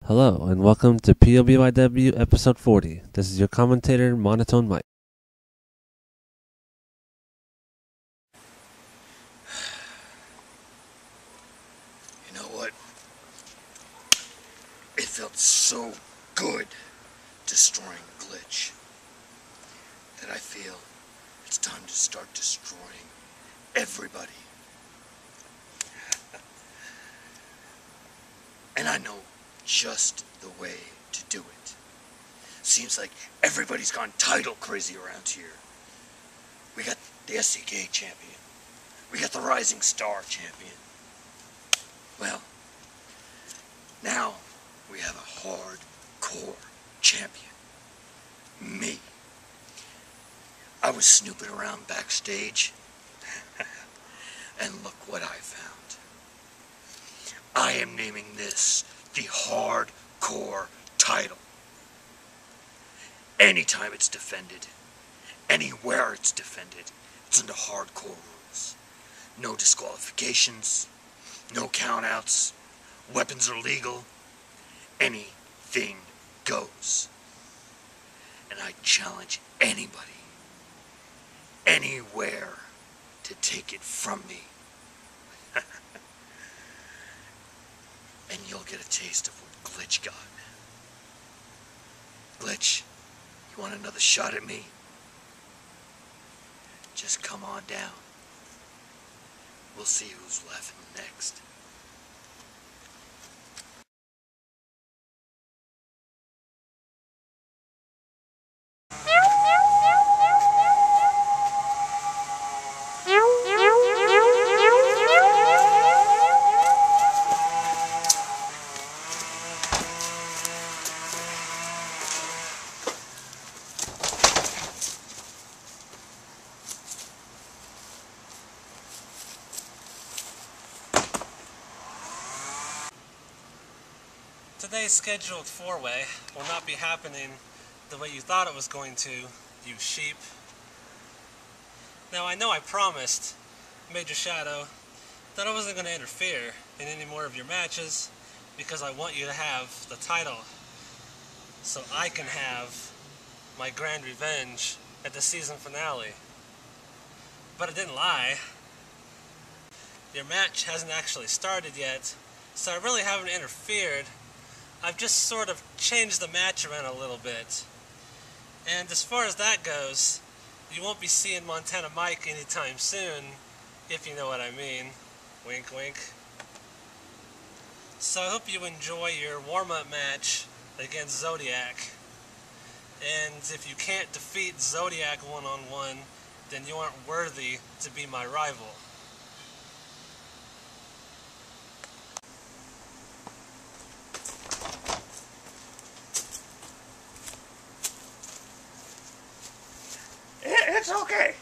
Hello, and welcome to POBYW episode 40. This is your commentator, Monotone Mike. You know what? It felt so good destroying Glitch that I feel it's time to start destroying everybody. And I know just the way to do it. Seems like everybody's gone title crazy around here. We got the SEK Champion. We got the Rising Star Champion. Well, now we have a hardcore champion. Me. I was snooping around backstage, and look what I found. I am naming this the hardcore title. Anytime it's defended, anywhere it's defended, it's under hardcore rules. No disqualifications, no countouts, weapons are legal, anything goes. And I challenge anybody, anywhere, to take it from me. And you'll get a taste of what Glitch got. Glitch, you want another shot at me? Just come on down. We'll see who's laughing next. Today's scheduled four-way will not be happening the way you thought it was going to, you sheep. Now I know I promised Major Shadow that I wasn't going to interfere in any more of your matches because I want you to have the title so I can have my grand revenge at the season finale. But I didn't lie. Your match hasn't actually started yet, so I really haven't interfered. I've just sort of changed the match around a little bit. And as far as that goes, you won't be seeing Montana Mike anytime soon, if you know what I mean. Wink, wink. So I hope you enjoy your warm-up match against Zodiac. And if you can't defeat Zodiac one-on-one, then you aren't worthy to be my rival. It's okay.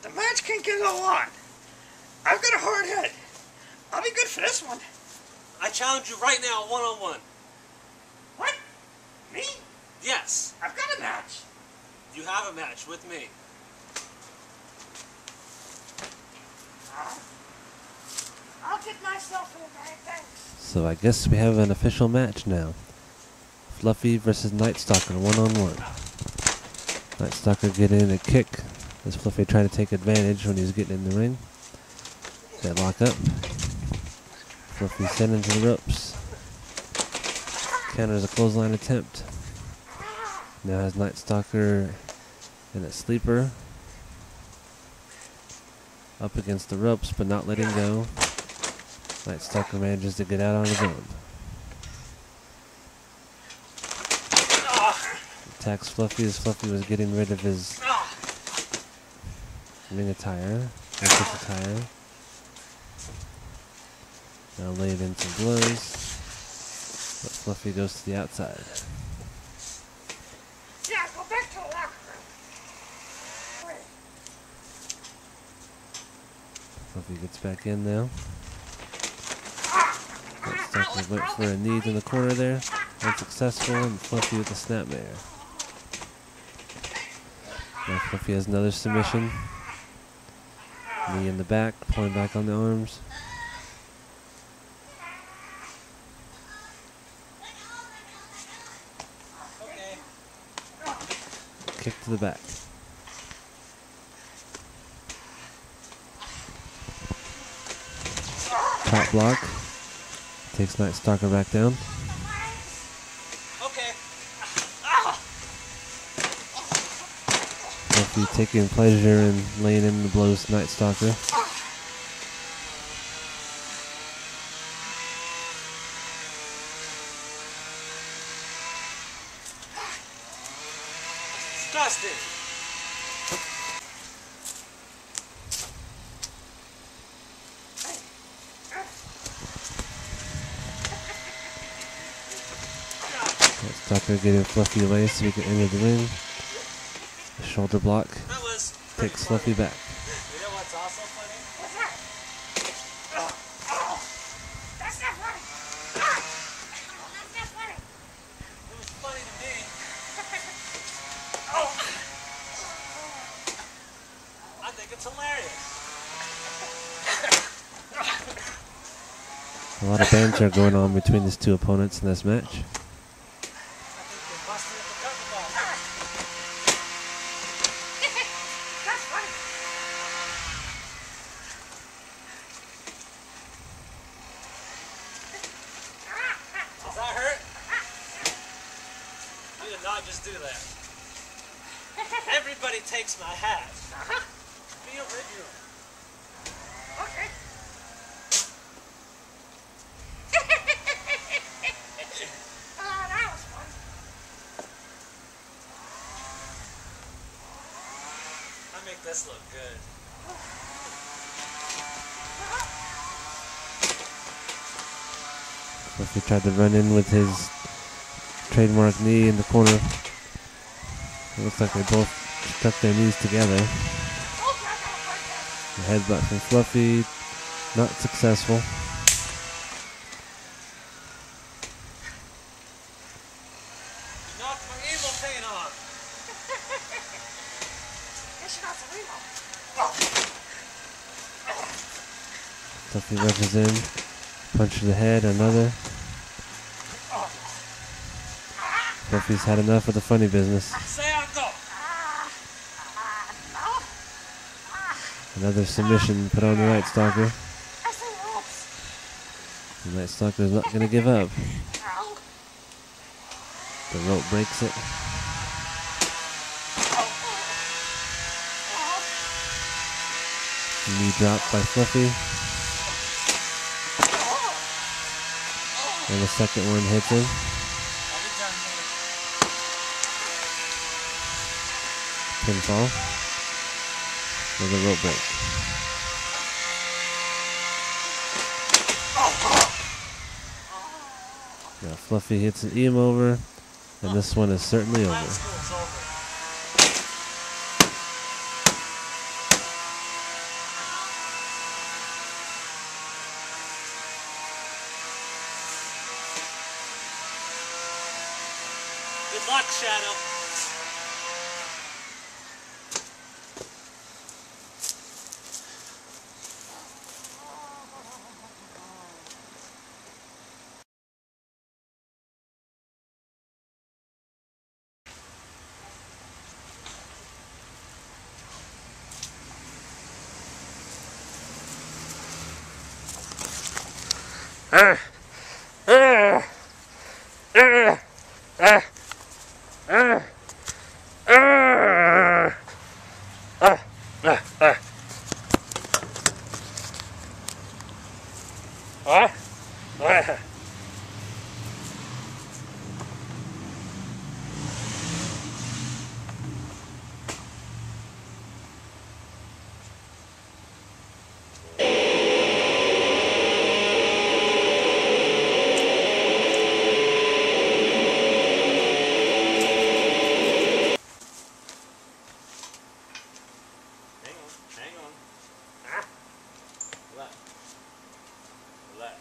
The match can go on. I've got a hard head. I'll be good for this one. I challenge you right now, one-on-one. What? Me? Yes. I've got a match. You have a match with me. I'll get myself in the right things. So I guess we have an official match now. Fluffy versus Nitestalker, one-on-one. Nitestalker getting a kick as Fluffy trying to take advantage when he's getting in the ring. They lock up. Fluffy sent into the ropes. Counters a clothesline attempt. Now has Nitestalker in a sleeper. Up against the ropes but not letting go. Nitestalker manages to get out on his own. Attacks Fluffy as Fluffy was getting rid of his ring attire. Attire. Now laid in some blows. But Fluffy goes to the outside. Yeah, go back to the locker room. Fluffy gets back in now. Nitestalker went for a knee in the corner there. Unsuccessful, and Fluffy with the snapmare. Now Fluffy has another submission. Knee in the back, pulling back on the arms. kick to the back. Top block. Takes Nitestalker back down. Okay. Fluffy taking pleasure in laying in the blows to Nitestalker. Disgusting. Nitestalker getting Fluffy away so he can enter the ring. Shoulder block. That was Takes Fluffy back. You know what's also funny? What's that? That's not funny. That's not funny. It was funny to me. I think it's hilarious. A lot of banter going on between these two opponents in this match. I think they busted at the cover ball. That's funny. Does that hurt? You did not just do that. Everybody takes my hat. Be original. Okay. That was fun. I make this look good. Fluffy tried to run in with his trademark knee in the corner. It looks like they both stuck their knees together. The headbutt from Fluffy, not successful. Knocked my evil paint off. Guess you got some remote. Fluffy rushes in, punch to the head, another. Fluffy's had enough of the funny business. Say I go. No. Another submission put on the Nitestalker. I say ropes. The Nitestalker's not going to give up. No. The rope breaks it. Knee drop by Fluffy. And the second one hits him. I'll be done here. Pinfall. With a rope break. Now Fluffy hits an EM over. And this one is certainly over. High school's over. Good luck, Shadow. Hang on. Relax. Relax.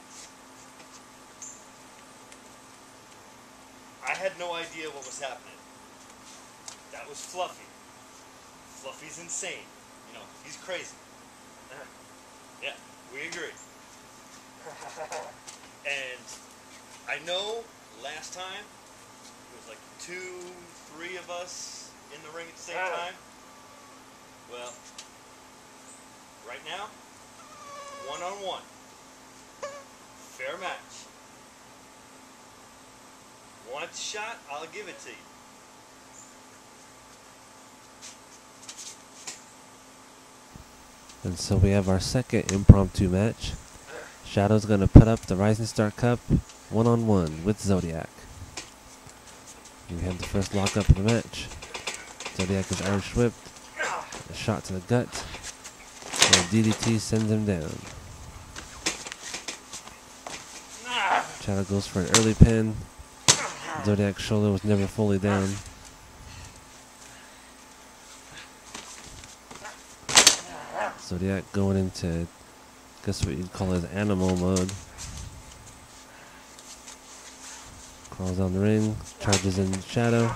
I had no idea what was happening. That was Fluffy. Fluffy's insane. You know, he's crazy. Yeah, we agree. And I know last time it was like 2, 3 of us in the ring at the same time? Well, right now, one-on-one. Fair match. Want a shot? I'll give it to you. And so we have our second impromptu match. Shadow's going to put up the Rising Star Cup one-on-one with Zodiac. We have the first lockup of the match. Zodiac is Irish whipped. A shot to the gut. And DDT sends him down. Shadow goes for an early pin. Zodiac's shoulder was never fully down. Zodiac going into, guess what you'd call his animal mode. Crawls down the ring, charges in Shadow.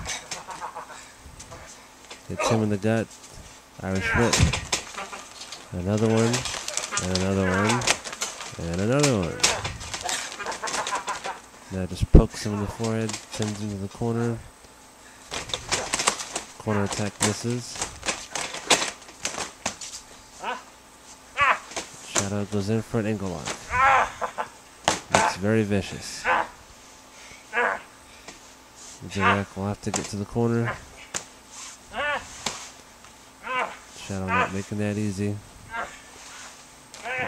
Hits him in the gut. Irish whip. Another one. And another one. And another one. Now just pokes him in the forehead, sends him to the corner. Corner attack misses. Shadow goes in for an ankle lock. It's very vicious. Zodiac will have to get to the corner. Shadow not making that easy.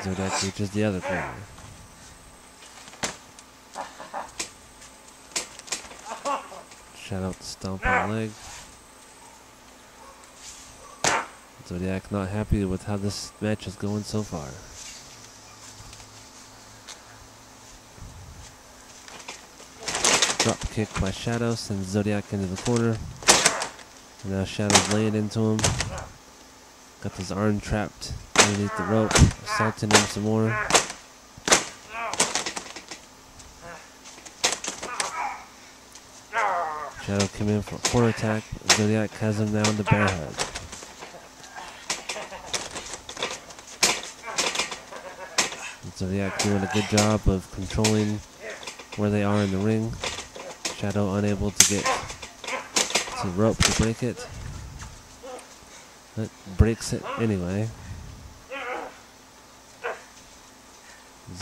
Zodiac reaches the other corner. Shadow to stomp on the leg. Zodiac not happy with how this match is going so far. Drop kick by Shadow sends Zodiac into the corner. And now Shadow's laying into him. Got his arm trapped underneath the rope, assaulting him some more. Shadow came in for a corner attack. Zodiac has him now in the bear hug. Zodiac doing a good job of controlling where they are in the ring. Shadow unable to get to the rope to break it. But breaks it anyway.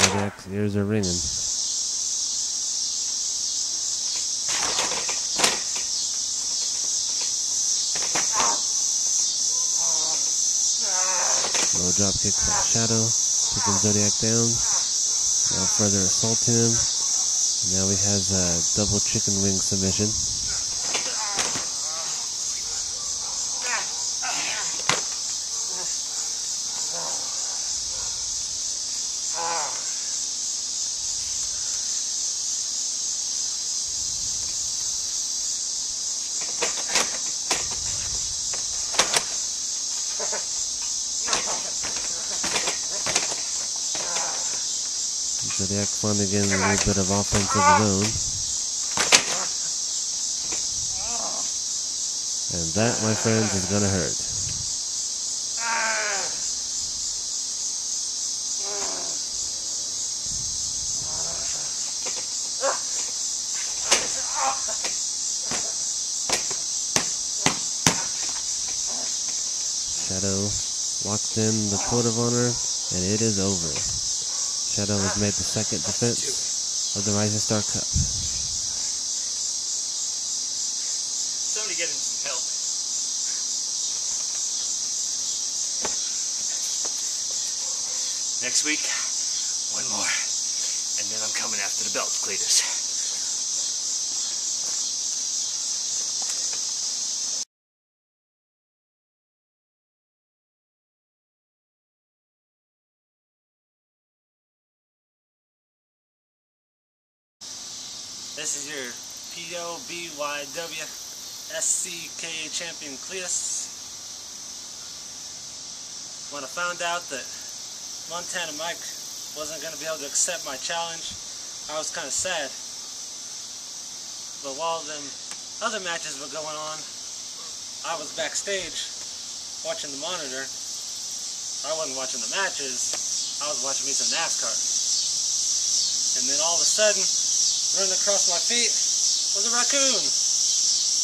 Zodiac's ears are ringing. Low drop kick by Shadow, taking Zodiac down. Now further assaulting him. Now he has a double chicken wing submission. Zodiac finally getting a little bit of offense of his own. And that, my friends, is gonna hurt. Shadow locked in the code of honor, and it is over. Shadow has made the second defense of the Rising Star Cup. Somebody get him some help. Next week, one more. And then I'm coming after the belt, Cletus. This is your POBYW SEK Champion Cletus. When I found out that Montana Mike wasn't going to be able to accept my challenge, I was kind of sad. But while them other matches were going on, I was backstage watching the monitor. I wasn't watching the matches, I was watching me some NASCAR. And then all of a sudden, running across my feet was a raccoon.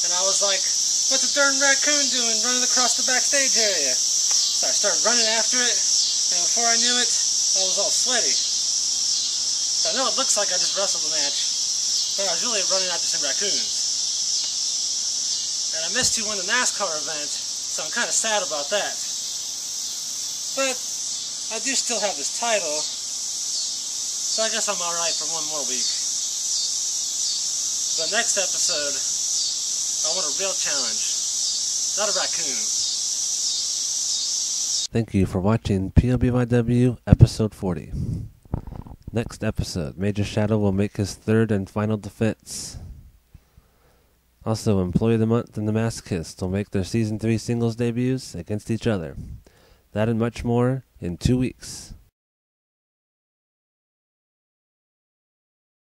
And I was like, What's a darn raccoon doing running across the backstage area? So I started running after it, and before I knew it, I was all sweaty. So I know it looks like I just wrestled the match, but I was really running after some raccoons. And I missed you won the NASCAR event, so I'm kind of sad about that. But I do still have this title, so I guess I'm alright for one more week. But next episode, I want a real challenge, not a raccoon. Thank you for watching POBYW episode 40. Next episode, Major Shadow will make his third and final defense. Also, Employee of the Month and the Masochist will make their Season 3 singles debuts against each other. That and much more in 2 weeks.